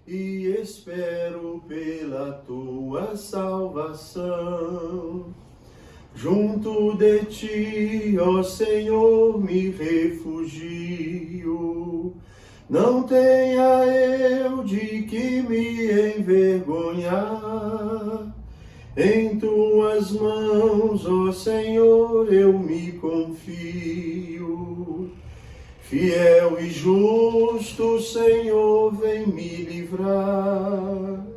e espero pela tua salvação. Junto de ti, ó Senhor, me refugio. Não tenha eu de que me envergonhar. Em tuas mãos, ó Senhor, eu me confio. Fiel e justo, Senhor, vem me livrar.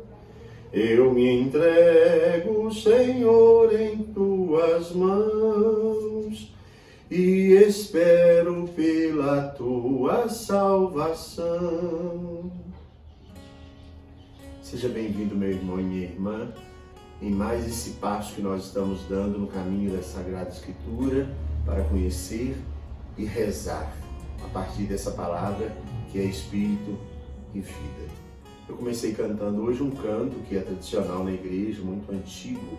Eu me entrego, Senhor, em tuas mãos e espero pela tua salvação. Seja bem-vindo, meu irmão e minha irmã, em mais esse passo que nós estamos dando no caminho da Sagrada Escritura para conhecer e rezar a partir dessa palavra que é Espírito e vida. Eu comecei cantando hoje um canto que é tradicional na igreja, muito antigo.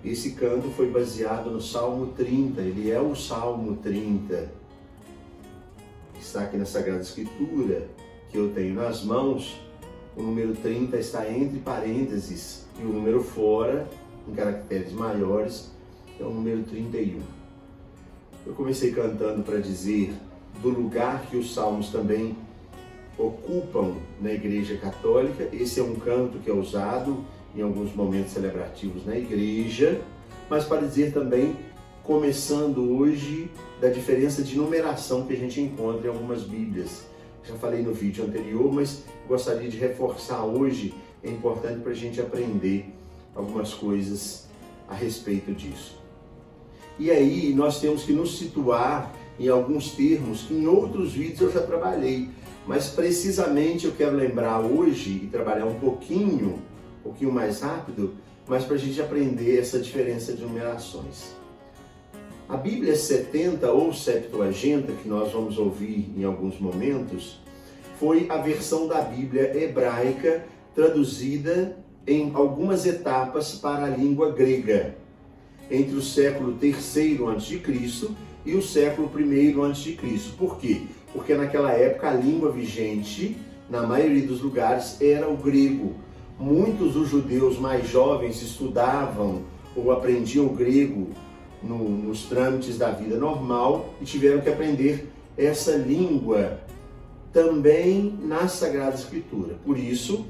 Esse canto foi baseado no Salmo 30, ele é o Salmo 30. Está aqui na Sagrada Escritura, que eu tenho nas mãos. O número 30 está entre parênteses e o número fora, em caracteres maiores, é o número 31. Eu comecei cantando para dizer do lugar que os salmos também ocupam na Igreja Católica. Esse é um canto que é usado em alguns momentos celebrativos na igreja, mas para dizer também, começando hoje, da diferença de numeração que a gente encontra em algumas Bíblias. Já falei no vídeo anterior, mas gostaria de reforçar hoje, é importante para a gente aprender algumas coisas a respeito disso. E aí nós temos que nos situar em alguns termos que em outros vídeos eu já trabalhei, mas precisamente eu quero lembrar hoje e trabalhar um pouquinho mais rápido, mas para a gente aprender essa diferença de numerações. A Bíblia 70 ou Septuaginta, que nós vamos ouvir em alguns momentos, foi a versão da Bíblia hebraica traduzida em algumas etapas para a língua grega, entre o século III a.C. e o século I a.C. Por quê? Porque naquela época a língua vigente, na maioria dos lugares, era o grego. Muitos dos judeus mais jovens estudavam ou aprendiam o grego nos trâmites da vida normal e tiveram que aprender essa língua também na Sagrada Escritura. Por isso,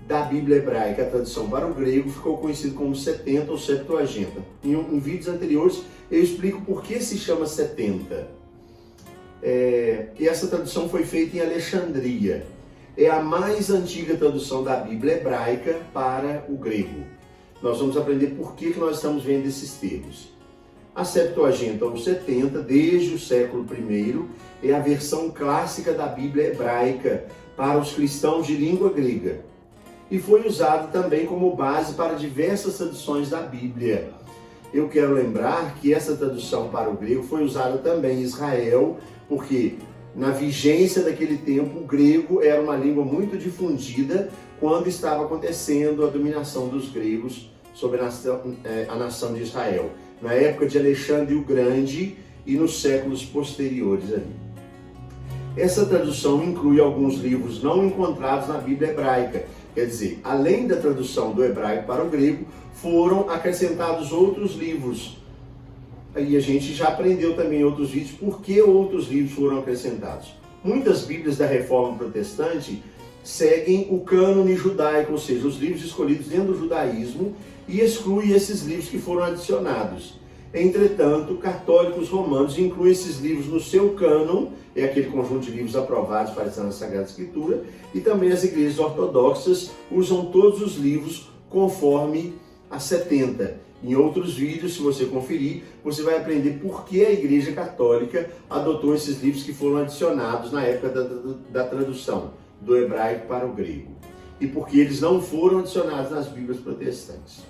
da Bíblia hebraica, a tradução para o grego ficou conhecido como 70 ou Septuaginta. Em vídeos anteriores eu explico por que se chama 70. E essa tradução foi feita em Alexandria. É a mais antiga tradução da Bíblia hebraica para o grego. Nós vamos aprender por que nós estamos vendo esses termos. A Septuaginta, ou 70, desde o século I, é a versão clássica da Bíblia hebraica para os cristãos de língua grega. E foi usado também como base para diversas traduções da Bíblia. Eu quero lembrar que essa tradução para o grego foi usada também em Israel, porque na vigência daquele tempo, o grego era uma língua muito difundida quando estava acontecendo a dominação dos gregos sobre a nação de Israel, na época de Alexandre o Grande e nos séculos posteriores ali. Essa tradução inclui alguns livros não encontrados na Bíblia hebraica, quer dizer, além da tradução do hebraico para o grego, foram acrescentados outros livros. E a gente já aprendeu também em outros vídeos por que outros livros foram acrescentados. Muitas Bíblias da Reforma Protestante seguem o cânone judaico, ou seja, os livros escolhidos dentro do judaísmo, e excluem esses livros que foram adicionados. Entretanto, católicos romanos incluem esses livros no seu cânon, é aquele conjunto de livros aprovados para estar na Sagrada Escritura, e também as igrejas ortodoxas usam todos os livros conforme a 70. Em outros vídeos, se você conferir, você vai aprender por que a Igreja Católica adotou esses livros que foram adicionados na época da tradução do hebraico para o grego. E por que eles não foram adicionados nas Bíblias protestantes.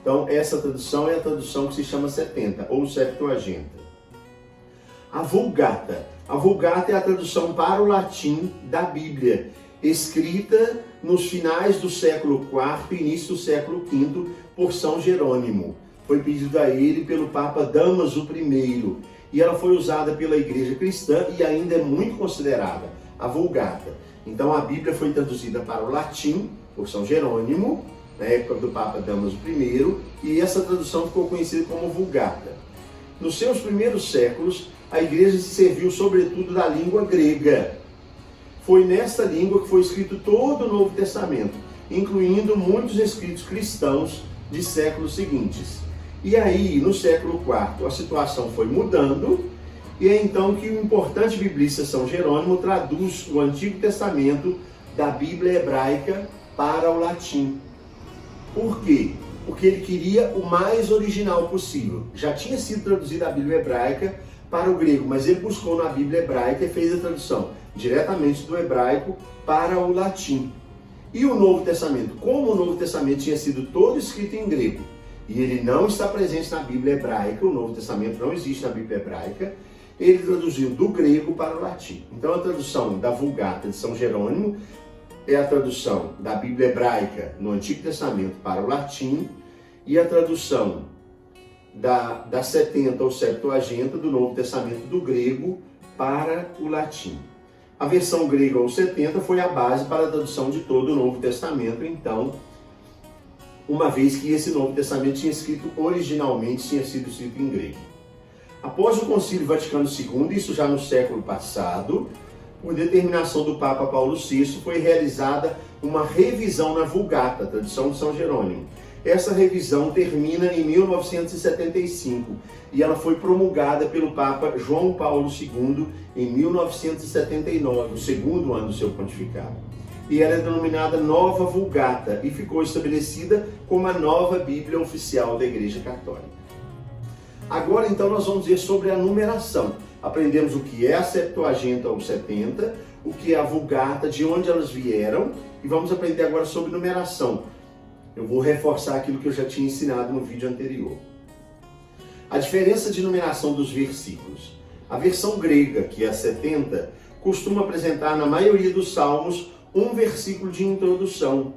Então, essa tradução é a tradução que se chama 70, ou Septuaginta. A Vulgata. A Vulgata é a tradução para o latim da Bíblia, escrita nos finais do século IV e início do século V por São Jerônimo. Foi pedido a ele pelo Papa Damaso I e ela foi usada pela Igreja Cristã e ainda é muito considerada, a Vulgata. Então a Bíblia foi traduzida para o latim por São Jerônimo, na época do Papa Damaso I, e essa tradução ficou conhecida como Vulgata. Nos seus primeiros séculos, a igreja se serviu sobretudo da língua grega. Foi nesta língua que foi escrito todo o Novo Testamento, incluindo muitos escritos cristãos de séculos seguintes. E aí, no século IV, a situação foi mudando, e é então que o importante biblista São Jerônimo traduz o Antigo Testamento da Bíblia hebraica para o latim. Por quê? Porque ele queria o mais original possível. Já tinha sido traduzida a Bíblia hebraica para o grego, mas ele buscou na Bíblia hebraica e fez a tradução diretamente do hebraico para o latim. E o Novo Testamento? Como o Novo Testamento tinha sido todo escrito em grego, e ele não está presente na Bíblia hebraica, o Novo Testamento não existe na Bíblia hebraica, ele traduziu do grego para o latim. Então a tradução da Vulgata de São Jerônimo é a tradução da Bíblia hebraica no Antigo Testamento para o latim, e a tradução da 70 ou Septuaginta do Novo Testamento do grego para o latim. A versão grega ou 70 foi a base para a tradução de todo o Novo Testamento, então, uma vez que esse Novo Testamento tinha originalmente sido escrito em grego. Após o Concílio Vaticano II, isso já no século passado, por determinação do Papa Paulo VI, foi realizada uma revisão na Vulgata, a tradução de São Jerônimo. Essa revisão termina em 1975 e ela foi promulgada pelo Papa João Paulo II em 1979, o segundo ano do seu pontificado. E ela é denominada Nova Vulgata e ficou estabelecida como a nova Bíblia oficial da Igreja Católica. Agora então nós vamos ver sobre a numeração. Aprendemos o que é a Septuaginta ou 70, o que é a Vulgata, de onde elas vieram, e vamos aprender agora sobre numeração. Eu vou reforçar aquilo que eu já tinha ensinado no vídeo anterior. A diferença de numeração dos versículos. A versão grega, que é a 70, costuma apresentar na maioria dos salmos um versículo de introdução,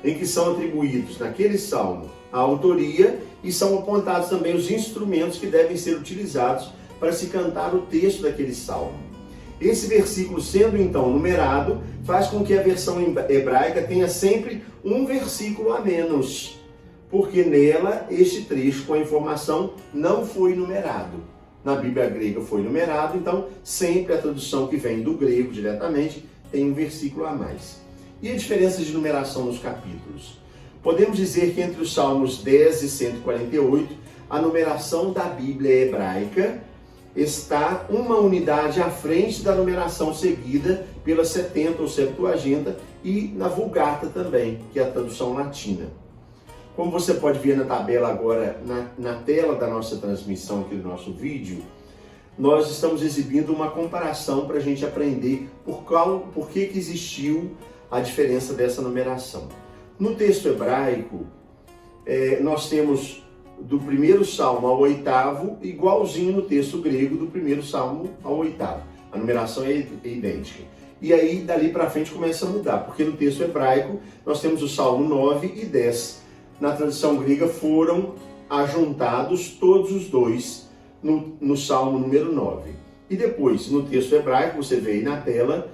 em que são atribuídos naquele salmo a autoria e são apontados também os instrumentos que devem ser utilizados para se cantar o texto daquele salmo. Esse versículo, sendo então numerado, faz com que a versão hebraica tenha sempre um versículo a menos, porque nela este trecho com a informação não foi numerado. Na Bíblia grega foi numerado, então sempre a tradução que vem do grego diretamente tem um versículo a mais. E a diferença de numeração nos capítulos? Podemos dizer que entre os Salmos 10 e 148, a numeração da Bíblia hebraica está uma unidade à frente da numeração seguida pela 70 ou Septuaginta e na Vulgata também, que é a tradução latina. Como você pode ver na tabela agora, na tela da nossa transmissão aqui do nosso vídeo, nós estamos exibindo uma comparação para a gente aprender por que existiu a diferença dessa numeração. No texto hebraico, nós temos do primeiro salmo ao oitavo, igualzinho no texto grego do primeiro salmo ao oitavo. A numeração é idêntica. E aí, dali para frente, começa a mudar, porque no texto hebraico, nós temos o salmo 9 e 10. Na tradução grega, foram ajuntados todos os dois no salmo número 9. E depois, no texto hebraico, você vê aí na tela,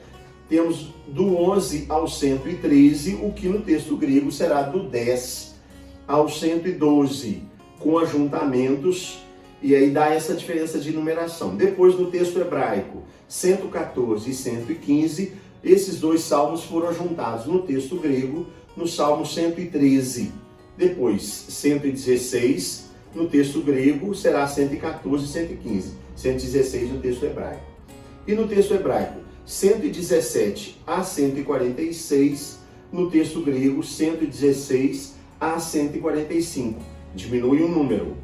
temos do 11 ao 113, o que no texto grego será do 10 ao 112, com ajuntamentos, e aí dá essa diferença de numeração. Depois, no texto hebraico, 114 e 115, esses dois salmos foram ajuntados no texto grego, no salmo 113. Depois, 116, no texto grego, será 114 e 115. 116 no texto hebraico. E no texto hebraico, 117 a 146, no texto grego, 116 a 145. Diminui um número.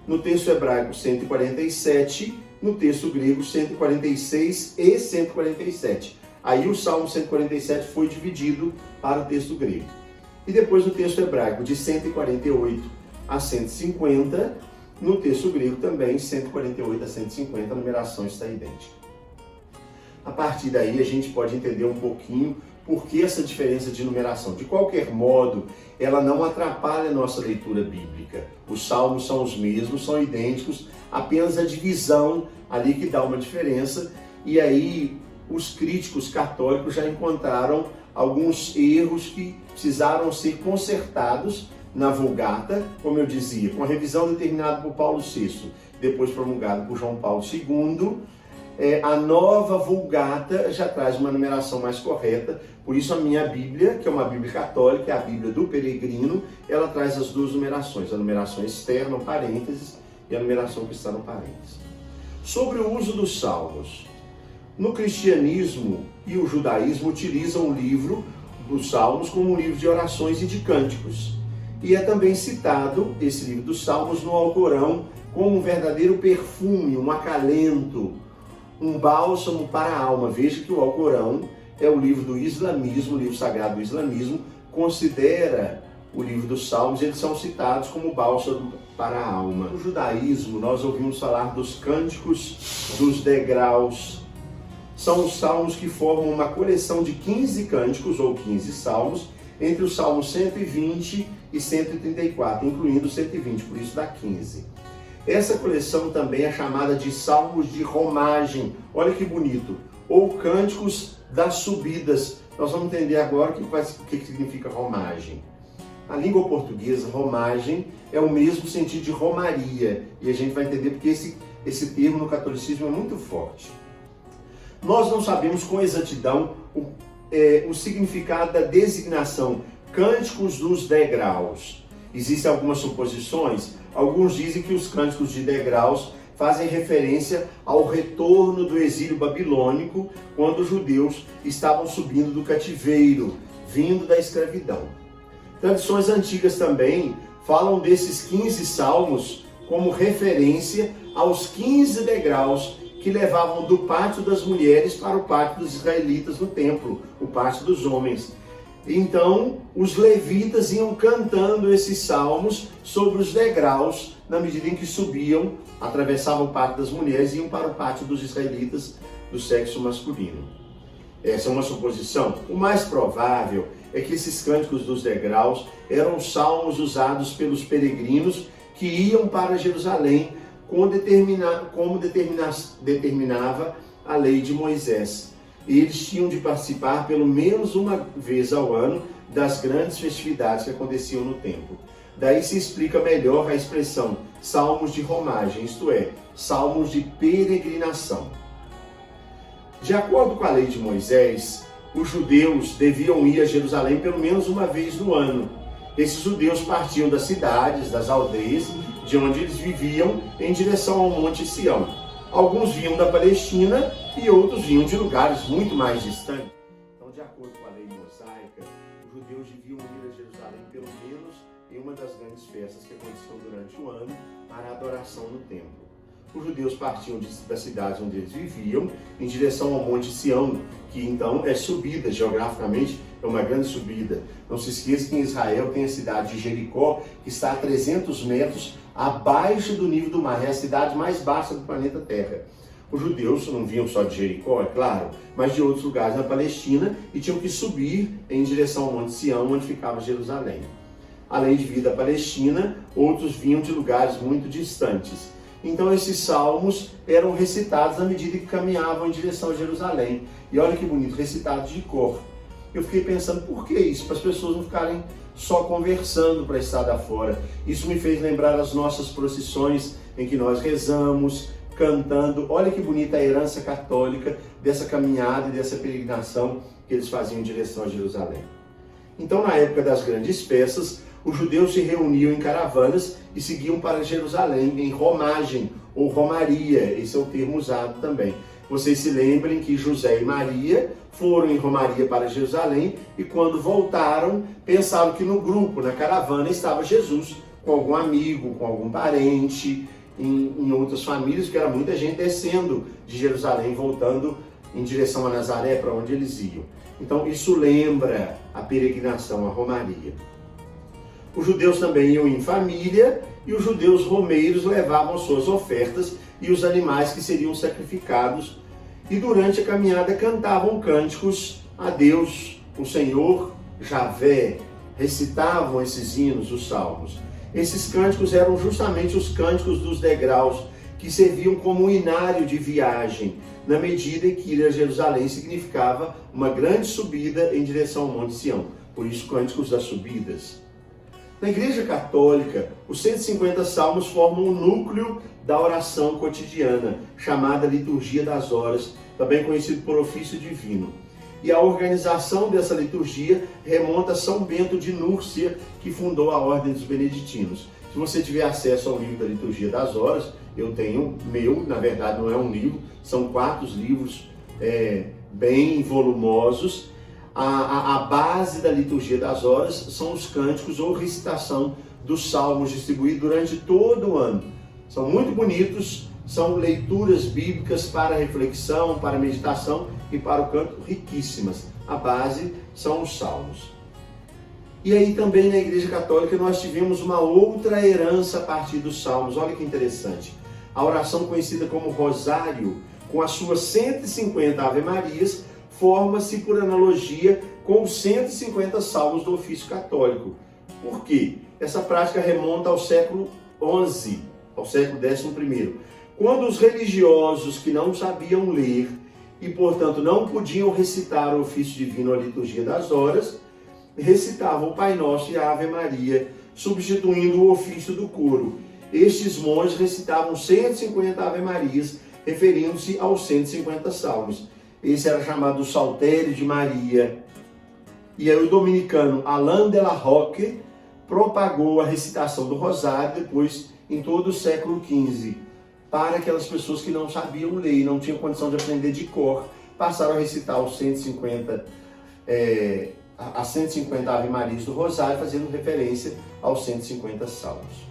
No texto hebraico, 147, no texto grego, 146 e 147. Aí o Salmo 147 foi dividido para o texto grego. E depois no texto hebraico, de 148 a 150, no texto grego também, 148 a 150, a numeração está idêntica. A partir daí a gente pode entender um pouquinho por que essa diferença de numeração. De qualquer modo, ela não atrapalha a nossa leitura bíblica. Os salmos são os mesmos, são idênticos, apenas a divisão ali que dá uma diferença. E aí os críticos católicos já encontraram alguns erros que precisaram ser consertados na Vulgata, como eu dizia, com a revisão determinada por Paulo VI, depois promulgada por João Paulo II. A nova Vulgata já traz uma numeração mais correta, por isso a minha Bíblia, que é uma Bíblia católica, é a Bíblia do Peregrino, ela traz as duas numerações, a numeração externa, parênteses, e a numeração que está no parênteses. Sobre o uso dos salmos. No cristianismo e o judaísmo utilizam o livro dos salmos como um livro de orações e de cânticos. E é também citado esse livro dos salmos no Alcorão como um verdadeiro perfume, um acalento, um bálsamo para a alma. Veja que o Alcorão é o livro do islamismo, o livro sagrado do islamismo, considera o livro dos salmos, eles são citados como bálsamo para a alma. No judaísmo, nós ouvimos falar dos cânticos dos degraus. São os salmos que formam uma coleção de 15 cânticos, ou 15 salmos, entre os salmos 120 e 134, incluindo 120, por isso dá 15. Essa coleção também é chamada de salmos de romagem, olha que bonito, ou cânticos das subidas. Nós vamos entender agora o que significa romagem. A língua portuguesa, romagem, é o mesmo sentido de romaria, e a gente vai entender porque esse termo no catolicismo é muito forte. Nós não sabemos com exatidão o significado da designação cânticos dos degraus. Existem algumas suposições. Alguns dizem que os cânticos de degraus fazem referência ao retorno do exílio babilônico, quando os judeus estavam subindo do cativeiro, vindo da escravidão. Tradições antigas também falam desses 15 salmos como referência aos 15 degraus que levavam do pátio das mulheres para o pátio dos israelitas no templo, o pátio dos homens. Então, os levitas iam cantando esses salmos sobre os degraus, na medida em que subiam, atravessavam o pátio das mulheres e iam para o pátio dos israelitas do sexo masculino. Essa é uma suposição. O mais provável é que esses cânticos dos degraus eram salmos usados pelos peregrinos que iam para Jerusalém, como determinava a lei de Moisés. Eles tinham de participar pelo menos uma vez ao ano das grandes festividades que aconteciam no templo. Daí se explica melhor a expressão salmos de romagem, isto é, salmos de peregrinação. De acordo com a lei de Moisés, os judeus deviam ir a Jerusalém pelo menos uma vez no ano. Esses judeus partiam das cidades, das aldeias, de onde eles viviam, em direção ao Monte Sião. Alguns vinham da Palestina e outros vinham de lugares muito mais distantes. Então, de acordo com a lei mosaica, os judeus deviam ir a Jerusalém pelo menos em uma das grandes festas que aconteciam durante o ano para a adoração no templo. Os judeus partiam das cidades onde eles viviam em direção ao Monte Sião, que então é subida, geograficamente é uma grande subida. Não se esqueça que em Israel tem a cidade de Jericó, que está a 300 metros abaixo do nível do mar, é a cidade mais baixa do planeta Terra. Os judeus não vinham só de Jericó, é claro, mas de outros lugares na Palestina e tinham que subir em direção ao Monte Sião, onde ficava Jerusalém. Além de vir da Palestina, outros vinham de lugares muito distantes. Então esses salmos eram recitados na medida que caminhavam em direção a Jerusalém. E olha que bonito, recitados de cor. Eu fiquei pensando, por que isso? Para as pessoas não ficarem só conversando para a estrada fora. Isso me fez lembrar as nossas procissões em que nós rezamos, cantando. Olha que bonita a herança católica dessa caminhada e dessa peregrinação que eles faziam em direção a Jerusalém. Então, na época das grandes festas, os judeus se reuniam em caravanas e seguiam para Jerusalém em romagem ou romaria, esse é o termo usado também. Vocês se lembrem que José e Maria foram em romaria para Jerusalém e quando voltaram, pensaram que no grupo, na caravana, estava Jesus, com algum amigo, com algum parente, em outras famílias, porque era muita gente descendo de Jerusalém, voltando em direção a Nazaré, para onde eles iam. Então isso lembra a peregrinação, a romaria. Os judeus também iam em família e os judeus romeiros levavam suas ofertas e os animais que seriam sacrificados. E durante a caminhada cantavam cânticos a Deus, o Senhor, Javé, recitavam esses hinos, os salmos. Esses cânticos eram justamente os cânticos dos degraus, que serviam como um inário de viagem. na medida em que ir a Jerusalém significava uma grande subida em direção ao Monte Sião. Por isso, Cânticos das Subidas. Na Igreja Católica, os 150 salmos formam o núcleo da oração cotidiana, chamada Liturgia das Horas, também conhecido por ofício divino. E a organização dessa liturgia remonta a São Bento de Núrcia, que fundou a Ordem dos Beneditinos. Se você tiver acesso ao livro da Liturgia das Horas, eu tenho meu, na verdade não é um livro, são 4 livros bem volumosos. A base da Liturgia das Horas são os cânticos ou recitação dos salmos distribuídos durante todo o ano. São muito bonitos, são leituras bíblicas para reflexão, para meditação e para o canto riquíssimas. A base são os salmos. E aí também na Igreja Católica nós tivemos uma outra herança a partir dos salmos. Olha que interessante. A oração conhecida como Rosário, com as suas 150 Ave-Marias, forma-se por analogia com os 150 salmos do ofício católico. Por quê? Essa prática remonta ao século XI, ao século XI, quando os religiosos que não sabiam ler e, portanto, não podiam recitar o ofício divino, a Liturgia das Horas, recitavam o Pai Nosso e a Ave Maria, substituindo o ofício do coro. Estes monges recitavam 150 Ave-Marias, referindo-se aos 150 salmos. Esse era chamado Saltério de Maria. E aí o dominicano Alain de la Roque propagou a recitação do Rosário depois em todo o século XV, para aquelas pessoas que não sabiam ler e não tinham condição de aprender de cor, passaram a recitar os 150 as 150 Ave-Marias do Rosário, fazendo referência aos 150 salmos.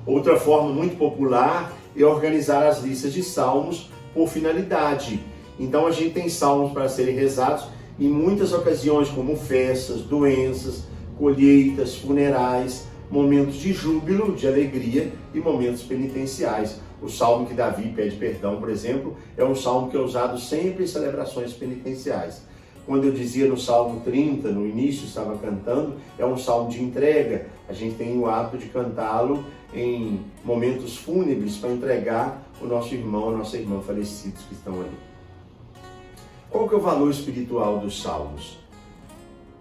Outra forma muito popular é organizar as listas de salmos por finalidade. Então a gente tem salmos para serem rezados em muitas ocasiões, como festas, doenças, colheitas, funerais, momentos de júbilo, de alegria e momentos penitenciais. O salmo que Davi pede perdão, por exemplo, é um salmo que é usado sempre em celebrações penitenciais. Quando eu dizia no Salmo 30, no início estava cantando, é um salmo de entrega. A gente tem o hábito de cantá-lo em momentos fúnebres para entregar o nosso irmão, a nossa irmã falecidos que estão ali. Qual que é o valor espiritual dos salmos?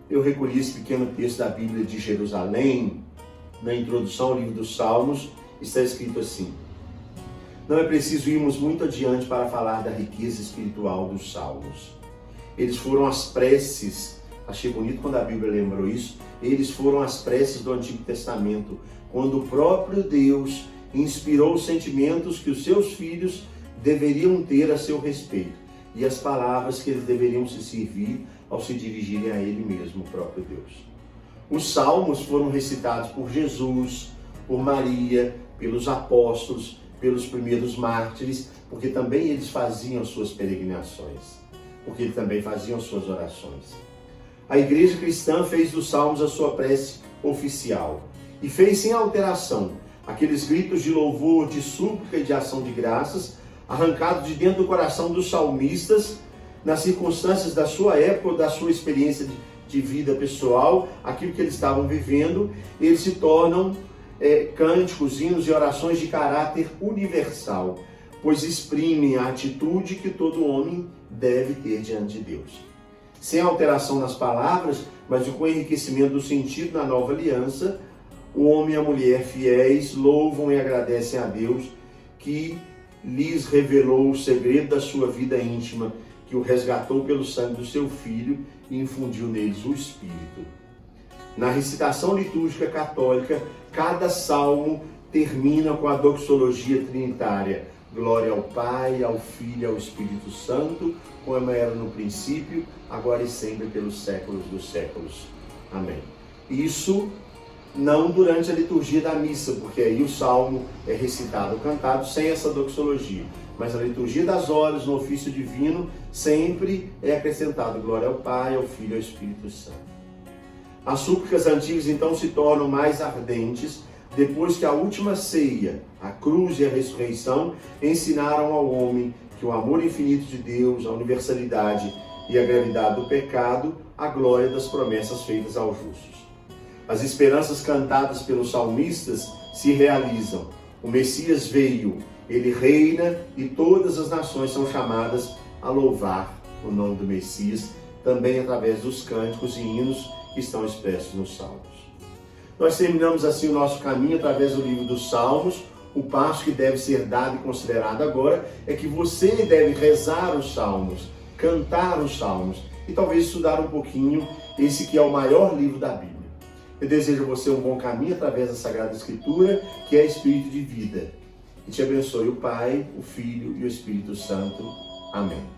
Eu recolhi esse pequeno texto da Bíblia de Jerusalém. Na introdução ao livro dos Salmos está escrito assim: não é preciso irmos muito adiante para falar da riqueza espiritual dos salmos. Eles foram as preces, achei bonito quando a Bíblia lembrou isso, eles foram as preces do Antigo Testamento, quando o próprio Deus inspirou os sentimentos que os seus filhos deveriam ter a seu respeito e as palavras que eles deveriam se servir ao se dirigirem a Ele mesmo, o próprio Deus. Os salmos foram recitados por Jesus, por Maria, pelos apóstolos, pelos primeiros mártires, porque também eles faziam suas peregrinações, porque eles também faziam suas orações. A igreja cristã fez dos salmos a sua prece oficial e fez sem alteração aqueles gritos de louvor, de súplica e de ação de graças, arrancados de dentro do coração dos salmistas, nas circunstâncias da sua época ou da sua experiência de vida pessoal, aquilo que eles estavam vivendo. Eles se tornam cânticos, hinos e orações de caráter universal, pois exprimem a atitude que todo homem deve ter diante de Deus. Sem alteração nas palavras, mas com enriquecimento do sentido na nova aliança, o homem e a mulher fiéis louvam e agradecem a Deus que lhes revelou o segredo da sua vida íntima, que o resgatou pelo sangue do seu Filho e infundiu neles o Espírito. Na recitação litúrgica católica, cada salmo termina com a doxologia trinitária: glória ao Pai, ao Filho e ao Espírito Santo, como era no princípio, agora e sempre, pelos séculos dos séculos. Amém. Isso não durante a liturgia da missa, porque aí o salmo é recitado ou cantado sem essa doxologia. Mas a liturgia das horas, no ofício divino, sempre é acrescentado glória ao Pai, ao Filho e ao Espírito Santo. As súplicas antigas então se tornam mais ardentes depois que a última ceia, a cruz e a ressurreição, ensinaram ao homem que o amor infinito de Deus, a universalidade e a gravidade do pecado, a glória das promessas feitas aos justos. As esperanças cantadas pelos salmistas se realizam. O Messias veio, ele reina e todas as nações são chamadas a louvar o nome do Messias, também através dos cânticos e hinos que estão expressos nos Salmos. Nós terminamos assim o nosso caminho através do livro dos Salmos. O passo que deve ser dado e considerado agora é que você deve rezar os Salmos, cantar os Salmos e talvez estudar um pouquinho esse que é o maior livro da Bíblia. Eu desejo a você um bom caminho através da Sagrada Escritura, que é Espírito de vida. E te abençoe o Pai, o Filho e o Espírito Santo. Amém.